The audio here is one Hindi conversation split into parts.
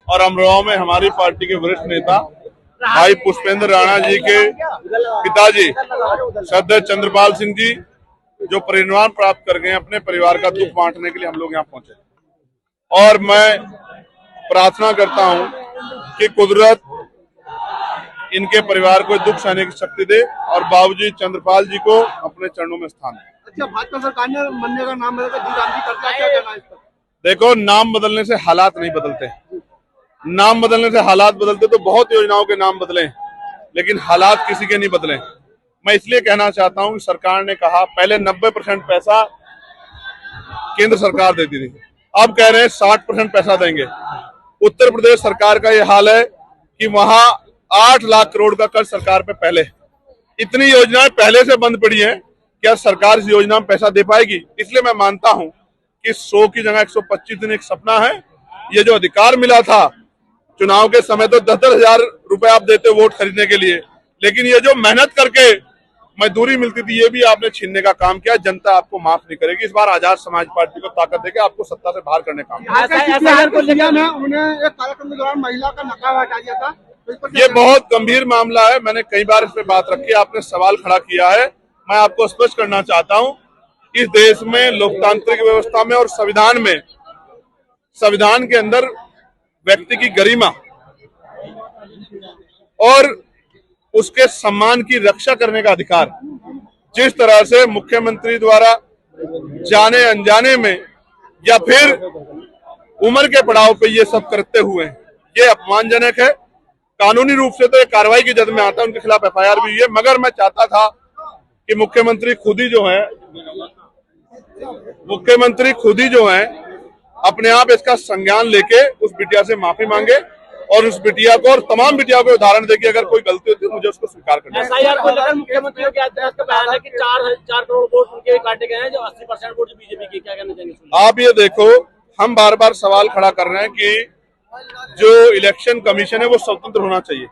और अमरोहा में हमारी पार्टी के वरिष्ठ नेता भाई पुष्पेंद्र राणा जी के पिताजी श्रद्धेय चंद्रपाल सिंह जी जो परिनिर्वाण प्राप्त कर गए, अपने परिवार का दुख बांटने के लिए हम लोग यहाँ पहुंचे। और मैं प्रार्थना करता हूं कि कुदरत इनके परिवार को दुख सहने की शक्ति दे और बाबूजी चंद्रपाल जी को अपने चरणों में स्थान दे। अच्छा, भाजपा सरकार ने बनने का नाम बदलकर जी कर दिया, क्या कहना है इस पर? देखो, नाम बदलने से हालात नहीं बदलते। नाम बदलने से हालात बदलते तो बहुत योजनाओं के नाम बदले, लेकिन हालात किसी के नहीं बदले। मैं इसलिए कहना चाहता हूं कि सरकार ने कहा पहले 90% पैसा केंद्र सरकार देती थी, अब कह रहे हैं 60% पैसा देंगे। उत्तर प्रदेश सरकार का यह हाल है कि वहां 8 लाख करोड़ का कर्ज सरकार पे पहले, इतनी योजनाएं पहले से बंद पड़ी हैं। क्या सरकार इस योजना में पैसा दे पाएगी? इसलिए मैं मानता हूं कि 100 की जगह 125 दिन एक सपना है। ये जो अधिकार मिला था चुनाव के समय, तो 10-10 हजार रुपए आप देते वोट खरीदने के लिए, लेकिन ये जो मेहनत करके मजदूरी मिलती थी ये भी आपने छीनने का काम किया। जनता आपको माफ नहीं करेगी। इस बार आजाद समाज पार्टी को ताकत देके आपको सत्ता से बाहर करने का काम। उन्होंने एक कार्यक्रम के दौरान महिला का नकाब हटा दिया था, ये बहुत गंभीर मामला है। मैंने कई बार इस पे बात रखी, आपने सवाल खड़ा किया है। मैं आपको स्पष्ट करना चाहता हूं, इस देश में लोकतांत्रिक व्यवस्था में और संविधान में, संविधान के अंदर व्यक्ति की गरिमा और उसके सम्मान की रक्षा करने का अधिकार, जिस तरह से मुख्यमंत्री द्वारा जाने अनजाने में या फिर उम्र के पड़ाव पे ये सब करते हुए, ये अपमानजनक है। कानूनी रूप से तो ये कार्रवाई की जद में आता है, उनके खिलाफ एफआईआर भी हुई है। मगर मैं चाहता था कि मुख्यमंत्री खुद ही जो है अपने आप इसका संज्ञान लेके उस बिटिया से माफी मांगे और उस बिटिया को और तमाम बिटिया को उदाहरण दे कि अगर कोई गलती होती है मुझे उसको स्वीकार करना है। एसआईआर को लेकर मुख्यमंत्री के अध्यक्ष का बयान है कि 4 करोड़ वोट उनके काटे गए हैं, जो 80% वोट बीजेपी के। क्या कहना चाहेंगे आप? ये देखो, हम बार बार सवाल खड़ा कर रहे हैं कि जो इलेक्शन कमीशन है वो स्वतंत्र होना चाहिए,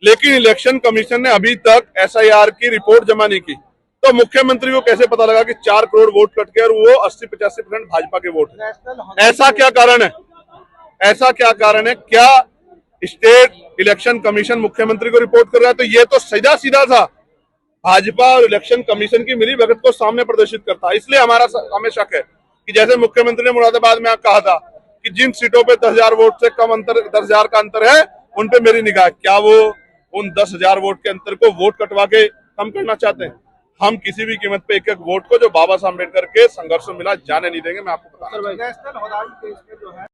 लेकिन इलेक्शन कमीशन ने अभी तक एसआईआर की रिपोर्ट जमा नहीं की। तो मुख्यमंत्री को कैसे पता लगा कि 4 करोड़ वोट कट के और वो 80-85% भाजपा के वोट है? ऐसा क्या कारण है? ऐसा क्या कारण है? क्या स्टेट इलेक्शन कमीशन मुख्यमंत्री को रिपोर्ट कर रहा है? तो ये तो सीधा सीधा था भाजपा और इलेक्शन कमीशन की मिली भगत को सामने प्रदर्शित करता। इसलिए हमें शक है कि जैसे मुख्यमंत्री ने मुरादाबाद में कहा था कि जिन सीटों पे 10,000 वोट से कम अंतर, 10,000 का अंतर है, उन पे मेरी निगाह। क्या वो उन 10,000 वोट के अंतर को वोट कटवा के कम करना चाहते हैं? हम किसी भी कीमत पे एक वोट को जो बाबा साहब अम्बेडकर के संघर्ष में मिला जाने नहीं देंगे। मैं आपको बता